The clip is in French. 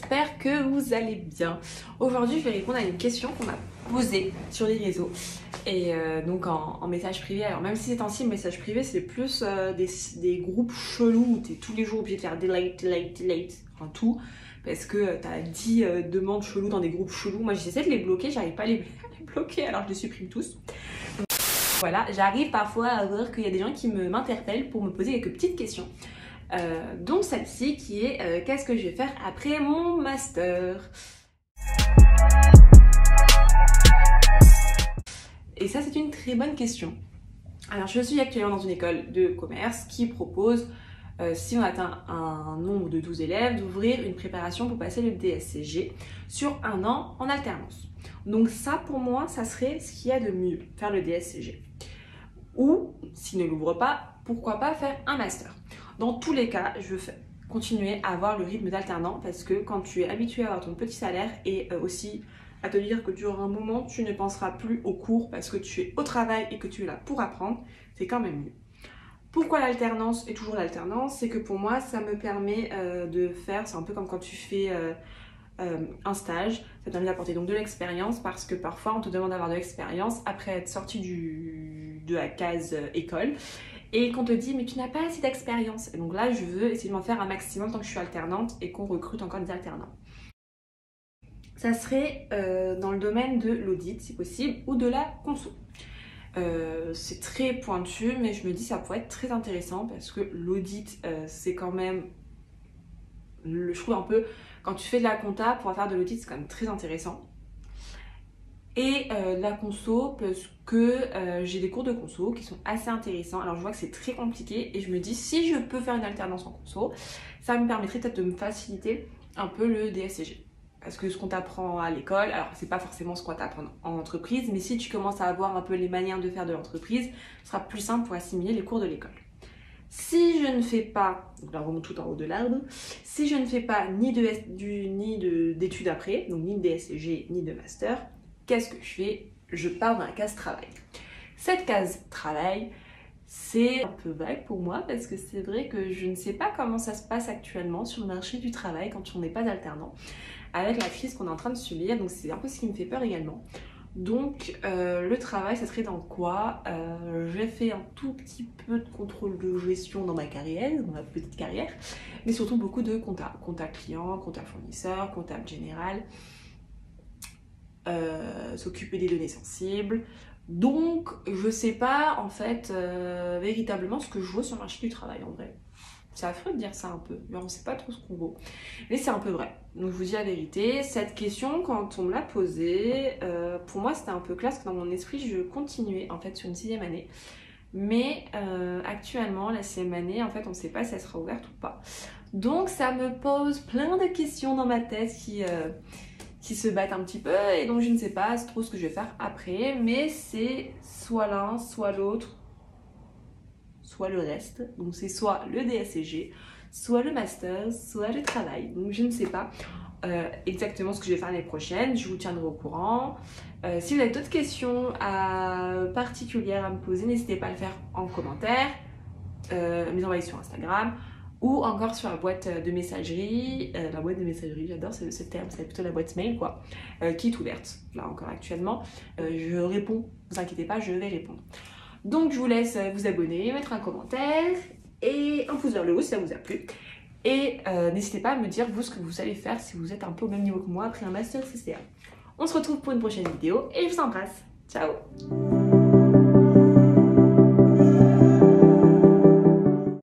j'espère que vous allez bien. Aujourd'hui, je vais répondre à une question qu'on m'a posée sur les réseaux et donc en message privé. Alors même si ces temps-ci, le message privé, c'est plus des groupes chelous où tu es tous les jours obligé de faire delete, enfin tout, parce que tu as 10 demandes cheloues dans des groupes chelous. Moi, j'essaie de les bloquer, j'arrive pas à les bloquer, alors je les supprime tous. Voilà, j'arrive parfois à voir qu'il y a des gens qui m'interpellent pour me poser quelques petites questions. Dont celle-ci qui est qu'est-ce que je vais faire après mon master? Et ça, c'est une très bonne question. Alors, je suis actuellement dans une école de commerce qui propose, si on atteint un nombre de 12 élèves, d'ouvrir une préparation pour passer le DSCG sur un an en alternance. Donc ça, pour moi, ça serait ce qu'il y a de mieux, faire le DSCG. Ou, s'il ne l'ouvre pas, pourquoi pas faire un master? Dans tous les cas, je veux continuer à avoir le rythme d'alternant parce que quand tu es habitué à avoir ton petit salaire et aussi à te dire que durant un moment, tu ne penseras plus aux cours parce que tu es au travail et que tu es là pour apprendre, c'est quand même mieux. Pourquoi l'alternance et toujours l'alternance? C'est que pour moi, ça me permet de faire, c'est un peu comme quand tu fais un stage, ça te permet d'apporter donc de l'expérience parce que parfois on te demande d'avoir de l'expérience après être sorti de la case école et qu'on te dit mais tu n'as pas assez d'expérience. Et donc là je veux essayer de m'en faire un maximum tant que je suis alternante et qu'on recrute encore des alternants. Ça serait dans le domaine de l'audit si possible ou de la conso. C'est très pointu mais je me dis ça pourrait être très intéressant parce que l'audit c'est quand même, je trouve un peu, quand tu fais de la compta, pour faire de l'audit, c'est quand même très intéressant. Et la conso, parce que j'ai des cours de conso qui sont assez intéressants. Alors je vois que c'est très compliqué et je me dis si je peux faire une alternance en conso, ça me permettrait peut-être de me faciliter un peu le DSCG. Parce que ce qu'on t'apprend à l'école, alors c'est pas forcément ce qu'on t'apprend en entreprise, mais si tu commences à avoir un peu les manières de faire de l'entreprise, ce sera plus simple pour assimiler les cours de l'école. Si je ne fais pas, donc là on remonte tout en haut de l'arbre, si je ne fais pas ni d'études après, donc ni de DSCG ni de master, qu'est-ce que je fais? Je pars dans la case travail. Cette case travail, c'est un peu vague pour moi parce que c'est vrai que je ne sais pas comment ça se passe actuellement sur le marché du travail quand on n'est pas alternant, avec la crise qu'on est en train de subir, donc c'est un peu ce qui me fait peur également. Donc le travail, ça serait dans quoi? J'ai fait un tout petit peu de contrôle de gestion dans ma carrière, dans ma petite carrière, mais surtout beaucoup de compta. Compta client, compta fournisseur, comptable général, s'occuper des données sensibles. Donc je sais pas en fait véritablement ce que je vois sur le marché du travail en vrai. C'est affreux de dire ça un peu, mais on sait pas trop ce qu'on vaut. Mais c'est un peu vrai. Donc je vous dis la vérité, cette question, quand on me l'a posée, pour moi c'était un peu clair, parce que dans mon esprit, je continuais en fait sur une 6e année. Mais actuellement, la 6e année, en fait, on ne sait pas si elle sera ouverte ou pas. Donc ça me pose plein de questions dans ma tête qui se battent un petit peu, et donc je ne sais pas trop ce que je vais faire après, mais c'est soit l'un, soit l'autre, soit le reste. Donc c'est soit le DSCG, soit le master, soit le travail. Donc je ne sais pas exactement ce que je vais faire l'année prochaine. Je vous tiendrai au courant. Si vous avez d'autres questions particulières à me poser, n'hésitez pas à le faire en commentaire, me envoyer sur Instagram ou encore sur la boîte de messagerie. La boîte de messagerie, j'adore ce terme, c'est plutôt la boîte mail quoi, qui est ouverte là encore actuellement. Je réponds, ne vous inquiétez pas, je vais répondre. Donc je vous laisse vous abonner, mettre un commentaire et un pouce vers le haut si ça vous a plu. Et n'hésitez pas à me dire vous ce que vous allez faire si vous êtes un peu au même niveau que moi après un master CCA. On se retrouve pour une prochaine vidéo et je vous embrasse. Ciao!